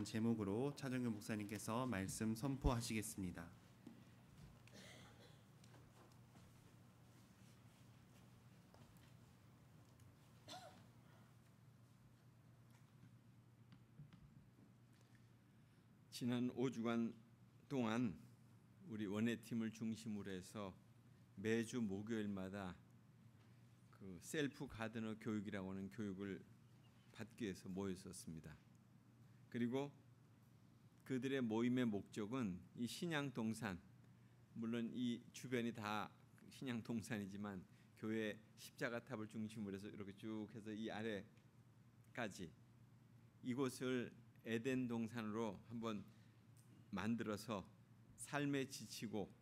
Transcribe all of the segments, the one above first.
제목으로 차정규 목사님께서 말씀 선포하시겠습니다. 지난 5주간 동안 우리 원예팀을 중심으로 해서 매주 목요일마다 그 셀프 가드너 교육이라고 하는 교육을 받기 위해서 모였었습니다. 그리고 그들의 모임의 목적은 이 신양 동산, 물론 이 주변이 다 신양 동산이지만 교회 십자가탑을 중심으로 해서 이렇게 쭉 해서 이 아래까지 이곳을 에덴 동산으로 한번 만들어서 삶에 지치고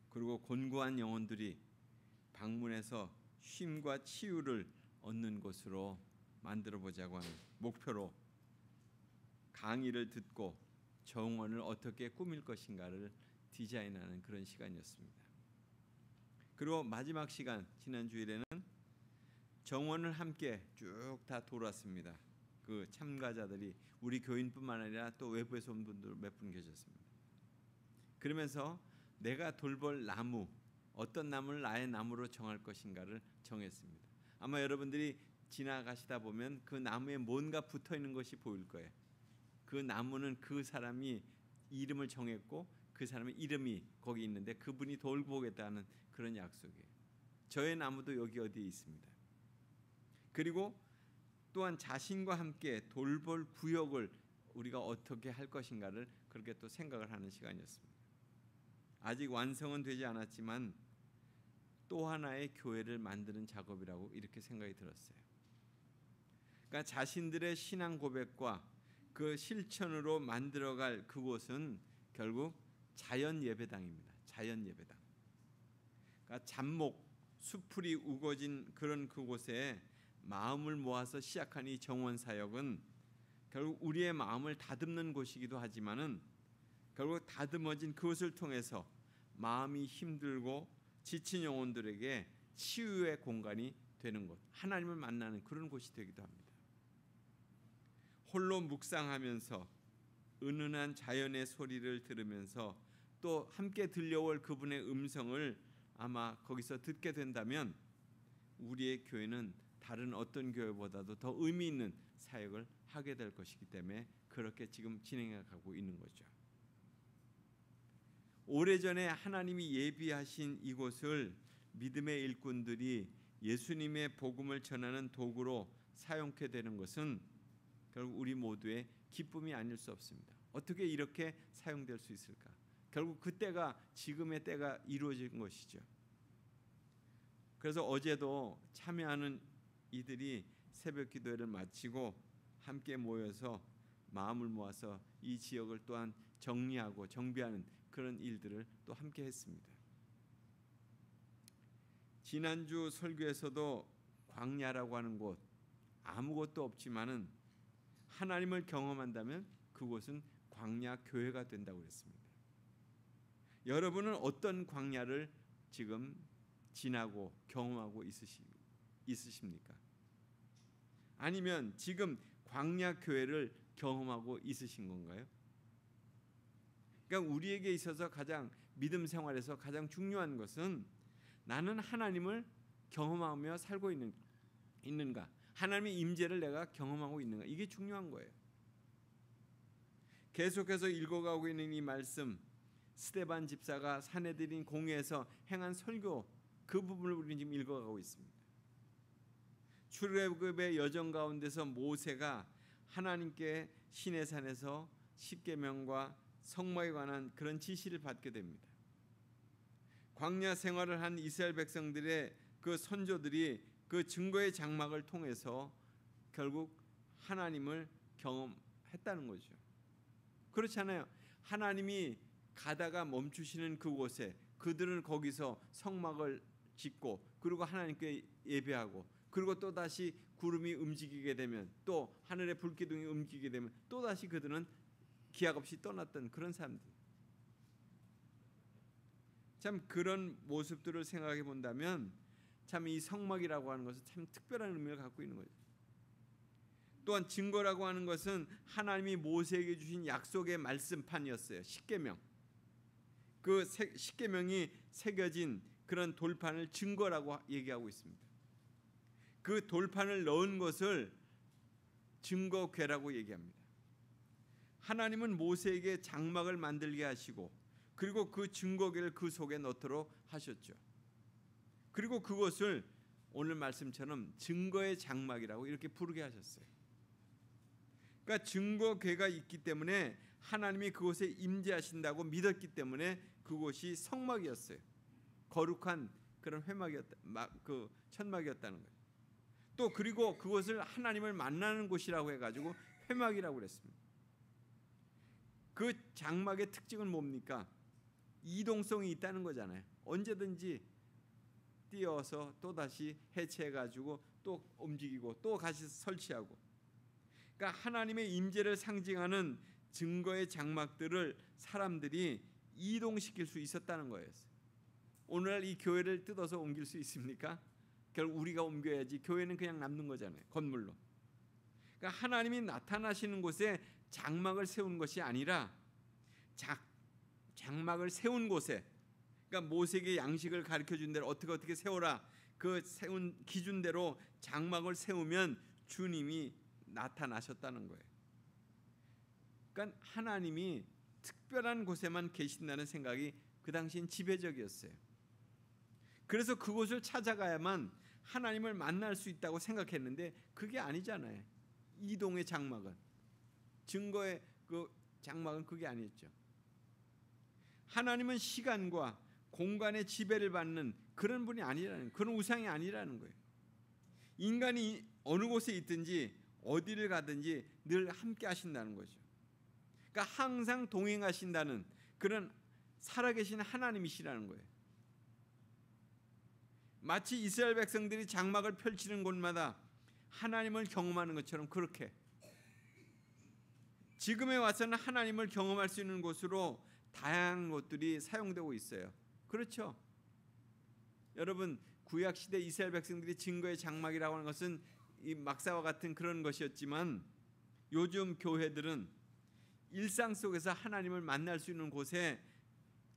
그리고 곤고한 영혼들이 방문해서 쉼과 치유를 얻는 곳으로 만들어 보자고 하는 목표로 강의를 듣고 정원을 어떻게 꾸밀 것인가를 디자인하는 그런 시간이었습니다. 그리고 마지막 시간 지난 주일에는 정원을 함께 쭉 다 돌았습니다. 그 참가자들이 우리 교인뿐만 아니라 또 외부에서 온 분들 몇 분 계셨습니다. 그러면서 내가 돌볼 나무, 어떤 나무를 나의 나무로 정할 것인가를 정했습니다. 아마 여러분들이 지나가시다 보면 그 나무에 뭔가 붙어 있는 것이 보일 거예요. 그 나무는 그 사람이 이름을 정했고 그 사람의 이름이 거기 있는데 그분이 돌고 오겠다는 그런 약속이에요. 저의 나무도 여기 어디에 있습니다. 그리고 또한 자신과 함께 돌볼 구역을 우리가 어떻게 할 것인가를 그렇게 또 생각을 하는 시간이었습니다. 아직 완성은 되지 않았지만 또 하나의 교회를 만드는 작업이라고 이렇게 생각이 들었어요. 그러니까 자신들의 신앙 고백과 그 실천으로 만들어갈 그곳은 결국 자연 예배당입니다. 자연 예배당. 그러니까 잡목, 수풀이 우거진 그런 그곳에 마음을 모아서 시작한 이 정원 사역은 결국 우리의 마음을 다듬는 곳이기도 하지만은 결국 다듬어진 그것을 통해서 마음이 힘들고 지친 영혼들에게 치유의 공간이 되는 곳, 하나님을 만나는 그런 곳이 되기도 합니다. 홀로 묵상하면서 은은한 자연의 소리를 들으면서 또 함께 들려올 그분의 음성을 아마 거기서 듣게 된다면 우리의 교회는 다른 어떤 교회보다도 더 의미 있는 사역을 하게 될 것이기 때문에 그렇게 지금 진행해 가고 있는 거죠. 오래전에 하나님이 예비하신 이곳을 믿음의 일꾼들이 예수님의 복음을 전하는 도구로 사용하게 되는 것은 결국 우리 모두의 기쁨이 아닐 수 없습니다. 어떻게 이렇게 사용될 수 있을까? 결국 그때가 지금의 때가 이루어진 것이죠. 그래서 어제도 참여하는 이들이 새벽 기도회를 마치고 함께 모여서 마음을 모아서 이 지역을 또한 정리하고 정비하는 그런 일들을 또 함께 했습니다. 지난주 설교에서도 광야라고 하는 곳, 아무것도 없지만은 하나님을 경험한다면 그곳은 광야 교회가 된다고 그랬습니다. 여러분은 어떤 광야를 지금 지나고 경험하고 있으십니까? 아니면 지금 광야 교회를 경험하고 있으신 건가요? 그러니까 우리에게 있어서 가장 믿음 생활에서 가장 중요한 것은 나는 하나님을 경험하며 살고 있는가? 하나님의 임재를 내가 경험하고 있는가? 이게 중요한 거예요. 계속해서 읽어가고 있는 이 말씀, 스데반 집사가 사내들인 공회에서 행한 설교 그 부분을 우리는 지금 읽어가고 있습니다. 출애굽의 여정 가운데서 모세가 하나님께 시내산에서 십계명과 성막에 관한 그런 지시를 받게 됩니다. 광야 생활을 한 이스라엘 백성들의 그 선조들이 그 증거의 장막을 통해서 결국 하나님을 경험했다는 거죠. 그렇잖아요. 하나님이 가다가 멈추시는 그곳에 그들은 거기서 성막을 짓고 그리고 하나님께 예배하고 그리고 또 다시 구름이 움직이게 되면 또 하늘의 불기둥이 움직이게 되면 또 다시 그들은 기약 없이 떠났던 그런 사람들. 참 그런 모습들을 생각해 본다면 참 이 성막이라고 하는 것은 참 특별한 의미를 갖고 있는 거죠. 또한 증거라고 하는 것은 하나님이 모세에게 주신 약속의 말씀판이었어요. 십계명. 그 십계명이 새겨진 그런 돌판을 증거라고 얘기하고 있습니다. 그 돌판을 넣은 것을 증거궤라고 얘기합니다. 하나님은 모세에게 장막을 만들게 하시고 그리고 그 증거궤를 그 속에 넣도록 하셨죠. 그리고 그것을 오늘 말씀처럼 증거의 장막이라고 이렇게 부르게 하셨어요. 그러니까 증거궤가 있기 때문에 하나님이 그곳에 임재하신다고 믿었기 때문에 그곳이 성막이었어요. 거룩한 그런 그 천막이었다는 거예요. 또 그리고 그것을 하나님을 만나는 곳이라고 해가지고 회막이라고 그랬습니다. 그 장막의 특징은 뭡니까? 이동성이 있다는 거잖아요. 언제든지 띄어서 또 다시 해체해가지고 또 움직이고 또 다시 설치하고. 그러니까 하나님의 임재를 상징하는 증거의 장막들을 사람들이 이동시킬 수 있었다는 거예요. 오늘날 이 교회를 뜯어서 옮길 수 있습니까? 결국 우리가 옮겨야지. 교회는 그냥 남는 거잖아요. 건물로. 그러니까 하나님이 나타나시는 곳에 장막을 세운 것이 아니라 장막을 세운 곳에, 그러니까 모세에게 양식을 가르쳐준 대로 어떻게 세워라, 그 세운 기준대로 장막을 세우면 주님이 나타나셨다는 거예요. 그러니까 하나님이 특별한 곳에만 계신다는 생각이 그 당시엔 지배적이었어요. 그래서 그곳을 찾아가야만 하나님을 만날 수 있다고 생각했는데 그게 아니잖아요. 이동의 장막은, 증거의 그 장막은 그게 아니었죠. 하나님은 시간과 공간의 지배를 받는 그런 분이 아니라는, 그런 우상이 아니라는 거예요. 인간이 어느 곳에 있든지 어디를 가든지 늘 함께 하신다는 거죠. 그러니까 항상 동행하신다는 그런 살아계신 하나님이시라는 거예요. 마치 이스라엘 백성들이 장막을 펼치는 곳마다 하나님을 경험하는 것처럼 그렇게 지금에 와서는 하나님을 경험할 수 있는 곳으로 다양한 것들이 사용되고 있어요. 그렇죠? 여러분, 구약 시대 이스라엘 백성들이 증거의 장막이라고 하는 것은 이 막사와 같은 그런 것이었지만 요즘 교회들은 일상 속에서 하나님을 만날 수 있는 곳에,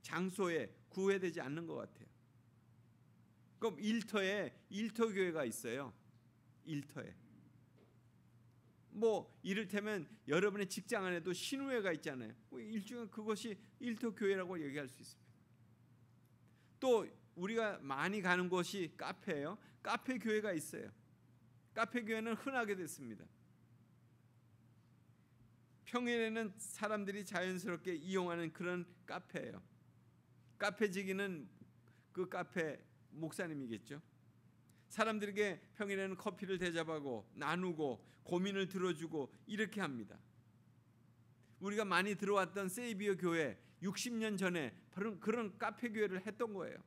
장소에 구애되지 않는 것 같아요. 그럼 일터 교회가 있어요. 일터에. 뭐 이를테면 여러분의 직장 안에도 신우회가 있잖아요. 일종의 그것이 일터 교회라고 얘기할 수 있습니다. 또 우리가 많이 가는 곳이 카페예요. 카페 교회가 있어요. 카페 교회는 흔하게 됐습니다. 평일에는 사람들이 자연스럽게 이용하는 그런 카페예요. 카페지기는 그 카페 목사님이겠죠. 사람들에게 평일에는 커피를 대접하고 나누고 고민을 들어주고 이렇게 합니다. 우리가 많이 들어왔던 세이비어 교회 60년 전에 바로 그런 카페 교회를 했던 거예요.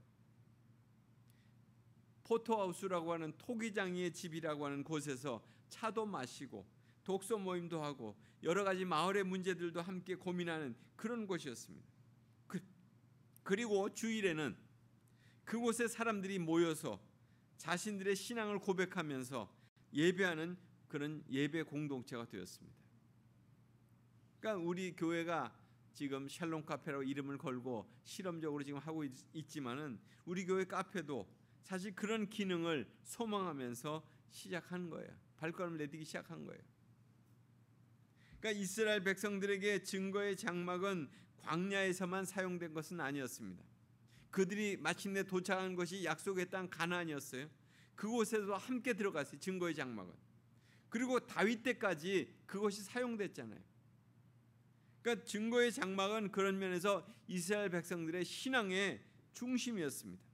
포토하우스라고 하는 토기장이의 집이라고 하는 곳에서 차도 마시고 독서 모임도 하고 여러 가지 마을의 문제들도 함께 고민하는 그런 곳이었습니다. 그리고 주일에는 그곳에 사람들이 모여서 자신들의 신앙을 고백하면서 예배하는 그런 예배 공동체가 되었습니다. 그러니까 우리 교회가 지금 샬롬 카페라고 이름을 걸고 실험적으로 지금 하고 있지만은 우리 교회 카페도 사실 그런 기능을 소망하면서 시작한 거예요. 발걸음을 내딛기 시작한 거예요. 그러니까 이스라엘 백성들에게 증거의 장막은 광야에서만 사용된 것은 아니었습니다. 그들이 마침내 도착한 것이 약속의 땅 가나안이었어요. 그곳에도 함께 들어갔어요. 증거의 장막은. 그리고 다윗 때까지 그것이 사용됐잖아요. 그러니까 증거의 장막은 그런 면에서 이스라엘 백성들의 신앙의 중심이었습니다.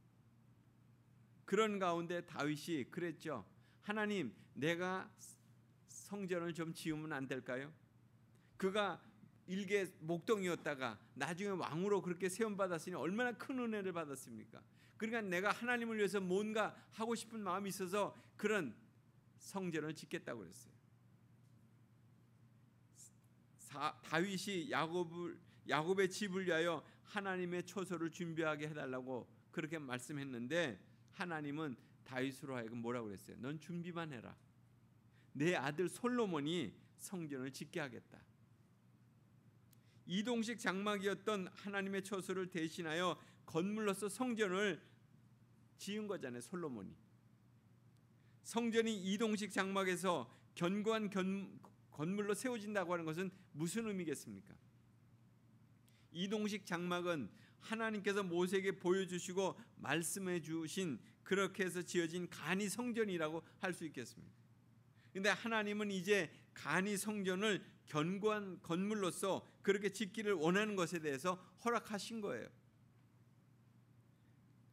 그런 가운데 다윗이 그랬죠. 하나님, 내가 성전을 좀 지으면 안 될까요? 그가 일개 목동이었다가 나중에 왕으로 그렇게 세움받았으니 얼마나 큰 은혜를 받았습니까? 그러니까 내가 하나님을 위해서 뭔가 하고 싶은 마음이 있어서 그런 성전을 짓겠다고 그랬어요. 다윗이 야곱의 집을 위하여 하나님의 초소를 준비하게 해달라고 그렇게 말씀했는데 하나님은 다윗으로 하여금 뭐라고 그랬어요? 넌 준비만 해라. 내 아들 솔로몬이 성전을 짓게 하겠다. 이동식 장막이었던 하나님의 처소를 대신하여 건물로서 성전을 지은 거잖아요. 솔로몬이. 성전이 이동식 장막에서 견고한 건물로 세워진다고 하는 것은 무슨 의미겠습니까? 이동식 장막은 하나님께서 모세에게 보여주시고 말씀해 주신 그렇게 해서 지어진 간이 성전이라고 할 수 있겠습니다. 그런데 하나님은 이제 간이 성전을 견고한 건물로서 그렇게 짓기를 원하는 것에 대해서 허락하신 거예요.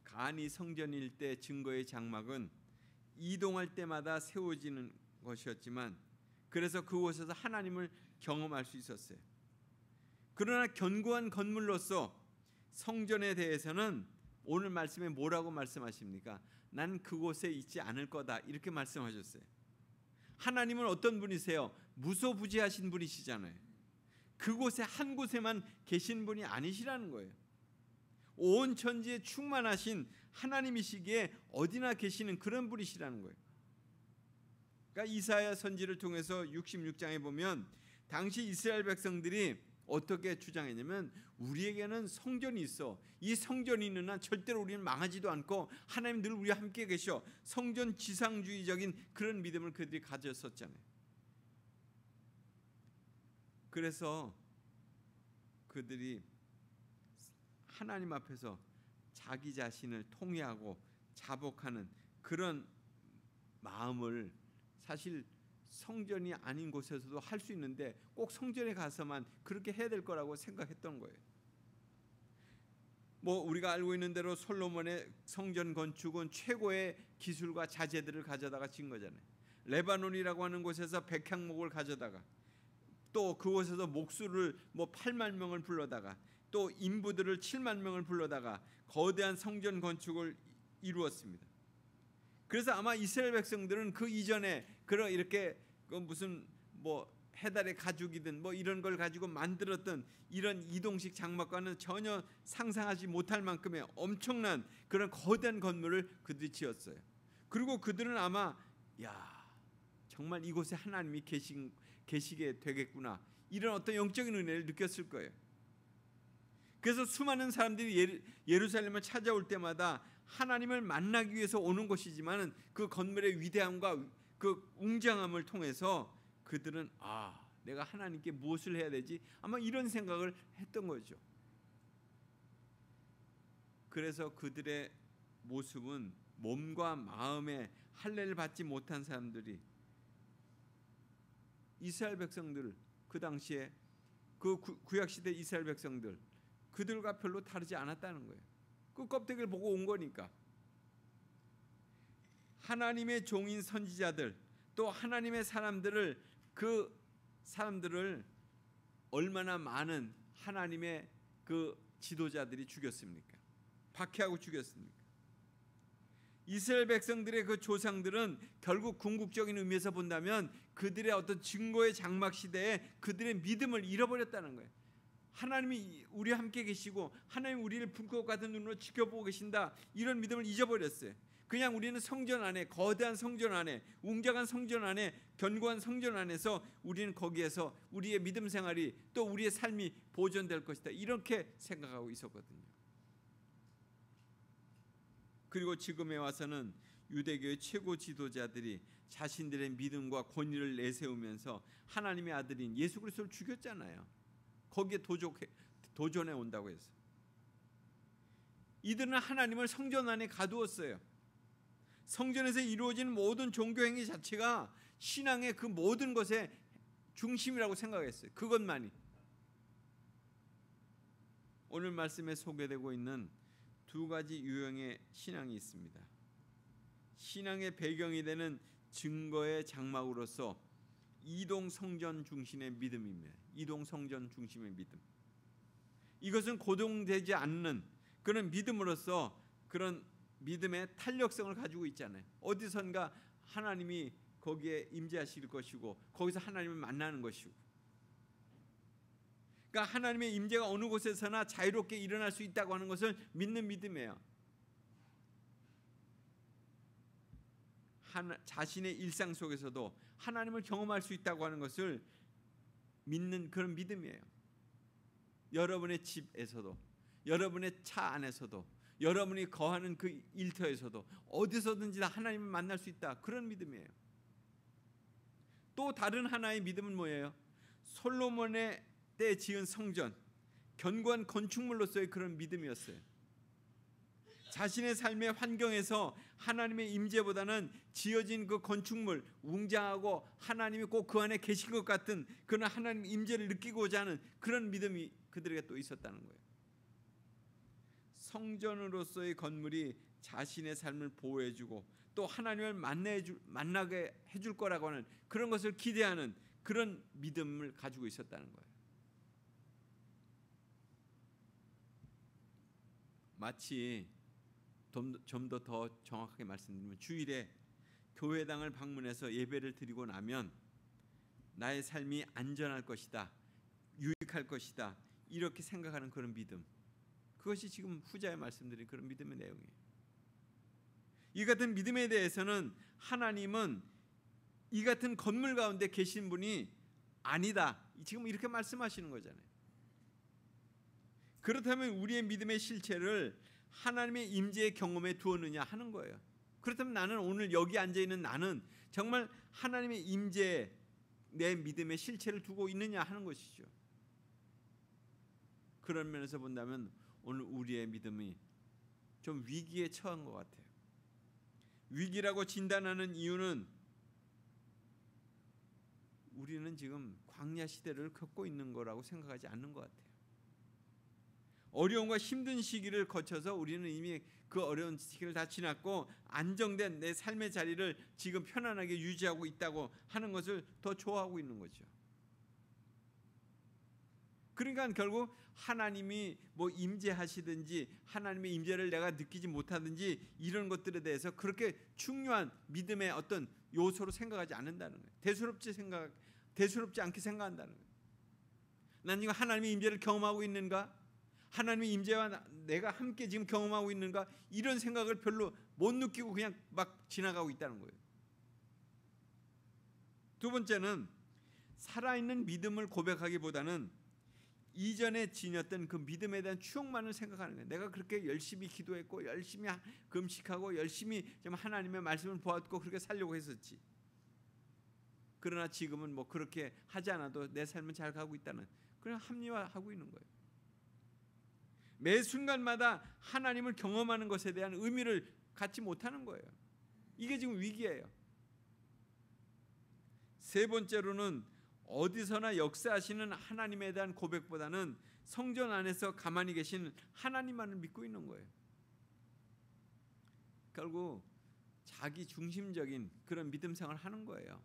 간이 성전일 때 증거의 장막은 이동할 때마다 세워지는 것이었지만 그래서 그곳에서 하나님을 경험할 수 있었어요. 그러나 견고한 건물로서 성전에 대해서는 오늘 말씀에 뭐라고 말씀하십니까? 난 그곳에 있지 않을 거다 이렇게 말씀하셨어요. 하나님은 어떤 분이세요? 무소부지하신 분이시잖아요. 그곳에 한 곳에만 계신 분이 아니시라는 거예요. 온 천지에 충만하신 하나님이시기에 어디나 계시는 그런 분이시라는 거예요. 그러니까 이사야 선지를 통해서 66장에 보면 당시 이스라엘 백성들이 어떻게 주장했냐면 우리에게는 성전이 있어. 이 성전이 있는 한 절대로 우리는 망하지도 않고 하나님 늘 우리와 함께 계셔. 성전 지상주의적인 그런 믿음을 그들이 가졌었잖아요. 그래서 그들이 하나님 앞에서 자기 자신을 통회하고 자복하는 그런 마음을 사실 성전이 아닌 곳에서도 할 수 있는데 꼭 성전에 가서만 그렇게 해야 될 거라고 생각했던 거예요. 뭐 우리가 알고 있는 대로 솔로몬의 성전 건축은 최고의 기술과 자재들을 가져다가 지은 거잖아요. 레바논이라고 하는 곳에서 백향목을 가져다가 또 그곳에서 목수를 뭐 8만 명을 불러다가 또 인부들을 7만 명을 불러다가 거대한 성전 건축을 이루었습니다. 그래서 아마 이스라엘 백성들은 그 이전에 그런 이렇게 무슨 뭐 해달의 가죽이든 뭐 이런 걸 가지고 만들었던 이런 이동식 장막과는 전혀 상상하지 못할 만큼의 엄청난 그런 거대한 건물을 그들이 지었어요. 그리고 그들은 아마 정말 이곳에 하나님이 계시게 되겠구나 이런 어떤 영적인 은혜를 느꼈을 거예요. 그래서 수많은 사람들이 예루살렘을 찾아올 때마다 하나님을 만나기 위해서 오는 것이지만 그 건물의 위대함과 그 웅장함을 통해서 그들은 내가 하나님께 무엇을 해야 되지? 아마 이런 생각을 했던 거죠. 그래서 그들의 모습은 몸과 마음에 할례를 받지 못한 사람들이 이스라엘 백성들 그 당시에 그 구약시대 이스라엘 백성들 그들과 별로 다르지 않았다는 거예요. 그 껍데기를 보고 온 거니까. 하나님의 종인 선지자들 또 하나님의 사람들을 그 사람들을 얼마나 많은 하나님의 그 지도자들이 죽였습니까? 박해하고 죽였습니까? 이스라엘 백성들의 그 조상들은 결국 궁극적인 의미에서 본다면 그들의 어떤 증거의 장막 시대에 그들의 믿음을 잃어버렸다는 거예요. 하나님이 우리와 함께 계시고 하나님 우리를 불꽃 같은 눈으로 지켜보고 계신다 이런 믿음을 잊어버렸어요. 그냥 우리는 성전 안에 거대한 성전 안에 웅장한 성전 안에 견고한 성전 안에서 우리는 거기에서 우리의 믿음 생활이 또 우리의 삶이 보존될 것이다 이렇게 생각하고 있었거든요. 그리고 지금에 와서는 유대교의 최고 지도자들이 자신들의 믿음과 권위를 내세우면서 하나님의 아들인 예수 그리스도를 죽였잖아요. 거기에 도전해 온다고 해서 이들은 하나님을 성전 안에 가두었어요. 성전에서 이루어지는 모든 종교 행위 자체가 신앙의 그 모든 것의 중심이라고 생각했어요. 그것만이. 오늘 말씀에 소개되고 있는 두 가지 유형의 신앙이 있습니다. 신앙의 배경이 되는 증거의 장막으로서 이동 성전 중심의 믿음입니다. 이동 성전 중심의 믿음. 이것은 고동되지 않는 그런 믿음으로서 그런 믿음의 탄력성을 가지고 있잖아요. 어디선가 하나님이 거기에 임재하실 것이고 거기서 하나님을 만나는 것이고 그러니까 하나님의 임재가 어느 곳에서나 자유롭게 일어날 수 있다고 하는 것을 믿는 믿음이에요. 자신의 일상 속에서도 하나님을 경험할 수 있다고 하는 것을 믿는 그런 믿음이에요. 여러분의 집에서도, 여러분의 차 안에서도, 여러분이 거하는 그 일터에서도 어디서든지 다 하나님을 만날 수 있다. 그런 믿음이에요. 또 다른 하나의 믿음은 뭐예요? 솔로몬의 때 지은 성전, 견고한 건축물로서의 그런 믿음이었어요. 자신의 삶의 환경에서 하나님의 임재보다는 지어진 그 건축물, 웅장하고 하나님이 꼭 그 안에 계신 것 같은 그런 하나님 임재를 느끼고자 하는 그런 믿음이 그들에게 또 있었다는 거예요. 성전으로서의 건물이 자신의 삶을 보호해주고 또 하나님을 만나게 해줄 거라고 하는 그런 것을 기대하는 그런 믿음을 가지고 있었다는 거예요. 마치 좀 더 정확하게 말씀드리면 주일에 교회당을 방문해서 예배를 드리고 나면 나의 삶이 안전할 것이다, 유익할 것이다, 이렇게 생각하는 그런 믿음, 그것이 지금 후자에 말씀드린 그런 믿음의 내용이에요. 이 같은 믿음에 대해서는 하나님은 이 같은 건물 가운데 계신 분이 아니다, 지금 이렇게 말씀하시는 거잖아요. 그렇다면 우리의 믿음의 실체를 하나님의 임재의 경험에 두었느냐 하는 거예요. 그렇다면 나는 오늘 여기 앉아있는 나는 정말 하나님의 임재에 내 믿음의 실체를 두고 있느냐 하는 것이죠. 그런 면에서 본다면 오늘 우리의 믿음이 좀 위기에 처한 것 같아요. 위기라고 진단하는 이유는 우리는 지금 광야 시대를 겪고 있는 거라고 생각하지 않는 것 같아요. 어려움과 힘든 시기를 거쳐서 우리는 이미 그 어려운 시기를 다 지났고 안정된 내 삶의 자리를 지금 편안하게 유지하고 있다고 하는 것을 더 좋아하고 있는 거죠. 그러니까 결국 하나님이 뭐 임재하시든지 하나님의 임재를 내가 느끼지 못하든지 이런 것들에 대해서 그렇게 중요한 믿음의 어떤 요소로 생각하지 않는다는 거예요. 대수롭지 않게 생각한다는 거예요. 난 지금 하나님의 임재를 경험하고 있는가? 하나님의 임재와 내가 함께 지금 경험하고 있는가? 이런 생각을 별로 못 느끼고 그냥 막 지나가고 있다는 거예요. 두 번째는 살아있는 믿음을 고백하기보다는 이전에 지녔던 그 믿음에 대한 추억만을 생각하는 거예요. 내가 그렇게 열심히 기도했고 열심히 금식하고 열심히 좀 하나님의 말씀을 보았고 그렇게 살려고 했었지. 그러나 지금은 뭐 그렇게 하지 않아도 내 삶은 잘 가고 있다는 그냥 합리화하고 있는 거예요. 매 순간마다 하나님을 경험하는 것에 대한 의미를 갖지 못하는 거예요. 이게 지금 위기예요. 세 번째로는 어디서나 역사하시는 하나님에 대한 고백보다는 성전 안에서 가만히 계신 하나님만을 믿고 있는 거예요. 결국 자기 중심적인 그런 믿음 생활을 하는 거예요.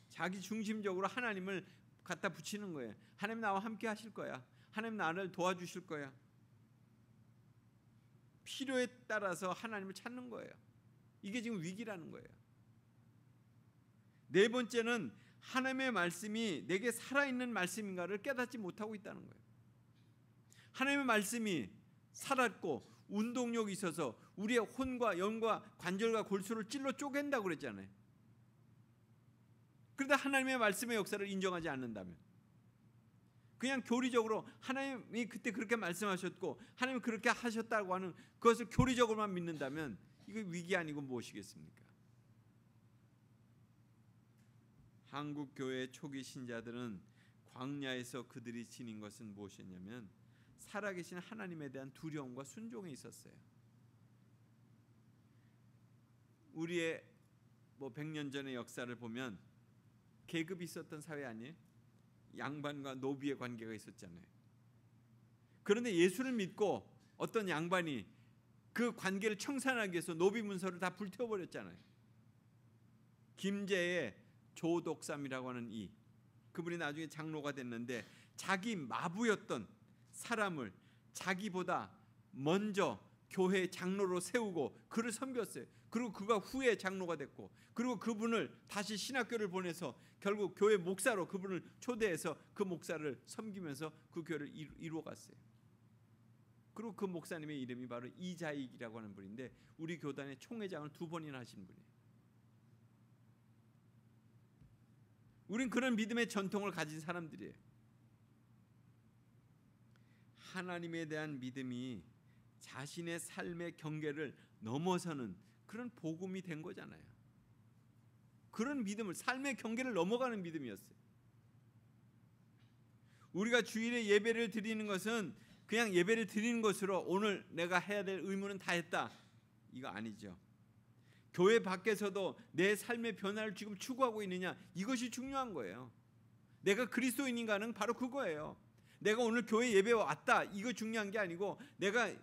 자기 중심적으로 하나님을 갖다 붙이는 거예요. 하나님 나와 함께 하실 거야. 하나님 나를 도와주실 거야. 필요에 따라서 하나님을 찾는 거예요. 이게 지금 위기라는 거예요. 네 번째는 하나님의 말씀이 내게 살아있는 말씀인가를 깨닫지 못하고 있다는 거예요. 하나님의 말씀이 살았고 운동력이 있어서 우리의 혼과 영과 관절과 골수를 찔러 쪼갠다고 그랬잖아요. 그런데 하나님의 말씀의 역사를 인정하지 않는다면, 그냥 교리적으로 하나님이 그때 그렇게 말씀하셨고 하나님이 그렇게 하셨다고 하는 그것을 교리적으로만 믿는다면 이거 위기 아니고 무엇이겠습니까? 한국 교회의 초기 신자들은 광야에서 그들이 지닌 것은 무엇이었냐면 살아계신 하나님에 대한 두려움과 순종이 있었어요. 우리의 뭐 100년 전의 역사를 보면 계급이 있었던 사회 아니에요? 양반과 노비의 관계가 있었잖아요. 그런데 예수를 믿고 어떤 양반이 그 관계를 청산하기 위해서 노비 문서를 다 불태워버렸잖아요. 김제의 조독삼이라고 하는 그분이 나중에 장로가 됐는데 자기 마부였던 사람을 자기보다 먼저 교회 장로로 세우고 그를 섬겼어요. 그리고 그가 후에 장로가 됐고, 그리고 그분을 다시 신학교를 보내서 결국 교회 목사로 그분을 초대해서 그 목사를 섬기면서 그 교회를 이루어갔어요. 그리고 그 목사님의 이름이 바로 이자익이라고 하는 분인데 우리 교단의 총회장을 2번이나 하신 분이에요. 우린 그런 믿음의 전통을 가진 사람들이에요. 하나님에 대한 믿음이 자신의 삶의 경계를 넘어서는 그런 복음이 된 거잖아요. 그런 믿음을, 삶의 경계를 넘어가는 믿음이었어요. 우리가 주일에 예배를 드리는 것은 그냥 예배를 드리는 것으로 오늘 내가 해야 될 의무는 다 했다, 이거 아니죠. 교회 밖에서도 내 삶의 변화를 지금 추구하고 있느냐, 이것이 중요한 거예요. 내가 그리스도인인가는 바로 그거예요. 내가 오늘 교회 예배 왔다, 이거 중요한 게 아니고 내가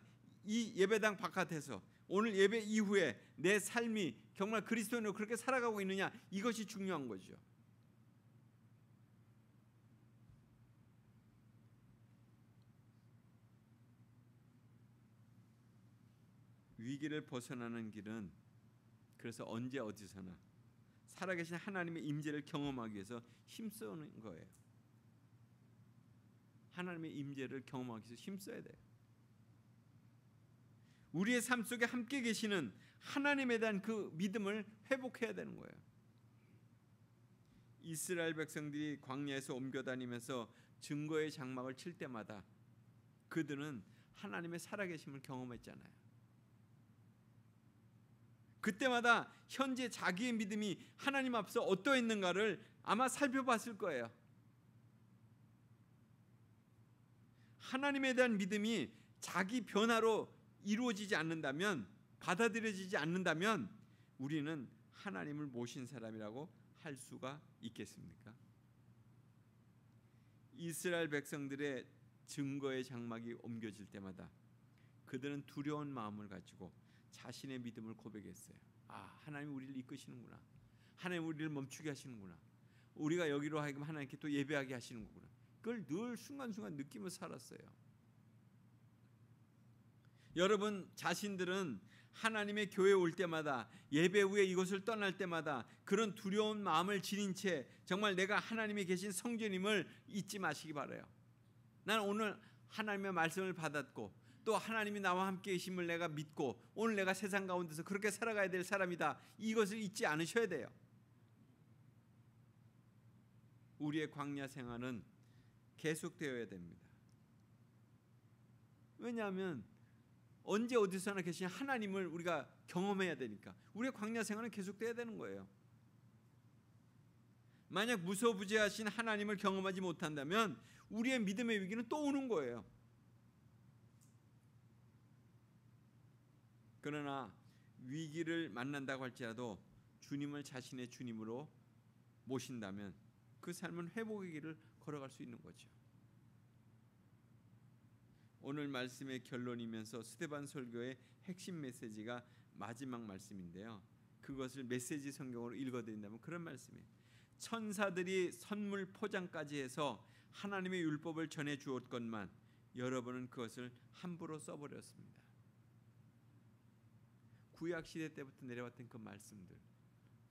이 예배당 바깥에서 오늘 예배 이후에 내 삶이 정말 그리스도인으로 그렇게 살아가고 있느냐, 이것이 중요한 거죠. 위기를 벗어나는 길은 그래서 언제 어디서나 살아계신 하나님의 임재를 경험하기 위해서 힘쓰는 거예요. 하나님의 임재를 경험하기 위해서 힘써야 돼요. 우리의 삶 속에 함께 계시는 하나님에 대한 그 믿음을 회복해야 되는 거예요. 이스라엘 백성들이 광야에서 옮겨다니면서 증거의 장막을 칠 때마다 그들은 하나님의 살아계심을 경험했잖아요. 그때마다 현재 자기의 믿음이 하나님 앞서 어떠했는가를 아마 살펴봤을 거예요. 하나님에 대한 믿음이 자기 변화로 이루어지지 않는다면, 받아들여지지 않는다면 우리는 하나님을 모신 사람이라고 할 수가 있겠습니까? 이스라엘 백성들의 증거의 장막이 옮겨질 때마다 그들은 두려운 마음을 가지고 자신의 믿음을 고백했어요. 아, 하나님 우리를 이끄시는구나. 하나님 우리를 멈추게 하시는구나. 우리가 여기로 하여금 하나님께 또 예배하게 하시는 거구나. 그걸 늘 순간순간 느끼며 살았어요. 여러분 자신들은 하나님의 교회에 올 때마다, 예배 후에 이곳을 떠날 때마다 그런 두려운 마음을 지닌 채 정말 내가 하나님이 계신 성전임을 잊지 마시기 바라요. 나는 오늘 하나님의 말씀을 받았고 또 하나님이 나와 함께 계심을 내가 믿고 오늘 내가 세상 가운데서 그렇게 살아가야 될 사람이다, 이것을 잊지 않으셔야 돼요. 우리의 광야 생활은 계속되어야 됩니다. 왜냐하면 언제 어디서나 계신 하나님을 우리가 경험해야 되니까 우리의 광야 생활은 계속돼야 되는 거예요. 만약 무소부재하신 하나님을 경험하지 못한다면 우리의 믿음의 위기는 또 오는 거예요. 그러나 위기를 만난다고 할지라도 주님을 자신의 주님으로 모신다면 그 삶은 회복의 길을 걸어갈 수 있는 거죠. 오늘 말씀의 결론이면서 스데반 설교의 핵심 메시지가 마지막 말씀인데요. 그것을 메시지 성경으로 읽어드린다면 그런 말씀이에요. 천사들이 선물 포장까지 해서 하나님의 율법을 전해 주었건만 여러분은 그것을 함부로 써버렸습니다. 구약 시대 때부터 내려왔던 그 말씀들,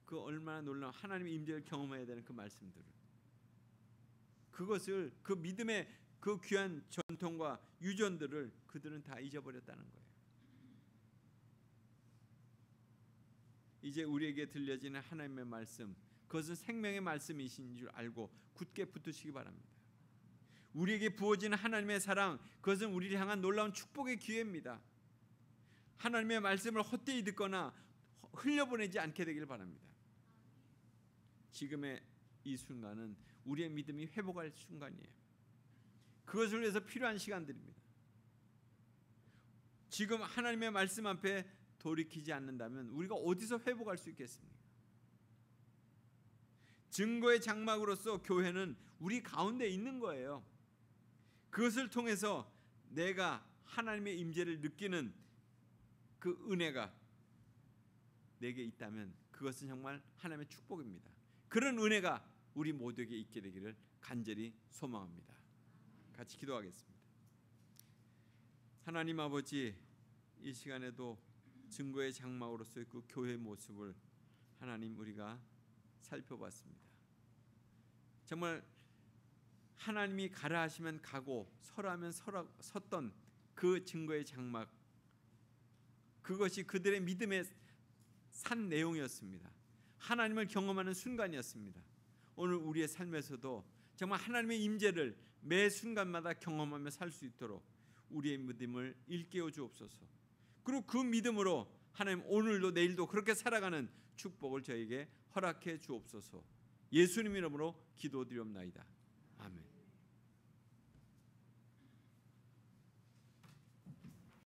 그 얼마나 놀라운 하나님의 임재를 경험해야 되는 그 말씀들을, 그것을, 그 믿음의 그 귀한 전통과 유전들을 그들은 다 잊어버렸다는 거예요. 이제 우리에게 들려지는 하나님의 말씀, 그것은 생명의 말씀이신 줄 알고 굳게 붙으시기 바랍니다. 우리에게 부어지는 하나님의 사랑, 그것은 우리를 향한 놀라운 축복의 기회입니다. 하나님의 말씀을 헛되이 듣거나 흘려보내지 않게 되길 바랍니다. 지금의 이 순간은 우리의 믿음이 회복할 순간이에요. 그것을 위해서 필요한 시간들입니다. 지금 하나님의 말씀 앞에 돌이키지 않는다면 우리가 어디서 회복할 수 있겠습니까? 증거의 장막으로서 교회는 우리 가운데 있는 거예요. 그것을 통해서 내가 하나님의 임재를 느끼는 그 은혜가 내게 있다면 그것은 정말 하나님의 축복입니다. 그런 은혜가 우리 모두에게 있게 되기를 간절히 소망합니다. 같이 기도하겠습니다. 하나님 아버지, 이 시간에도 증거의 장막으로서의 그 교회의 모습을 하나님 우리가 살펴봤습니다. 정말 하나님이 가라 하시면 가고 서라 하면 섰던 그 증거의 장막, 그것이 그들의 믿음의 산 내용이었습니다. 하나님을 경험하는 순간이었습니다. 오늘 우리의 삶에서도 정말 하나님의 임재를 매 순간마다 경험하며 살 수 있도록 우리의 믿음을 일깨워 주옵소서. 그리고 그 믿음으로 하나님 오늘도 내일도 그렇게 살아가는 축복을 저에게 허락해 주옵소서. 예수님 이름으로 기도드리옵나이다.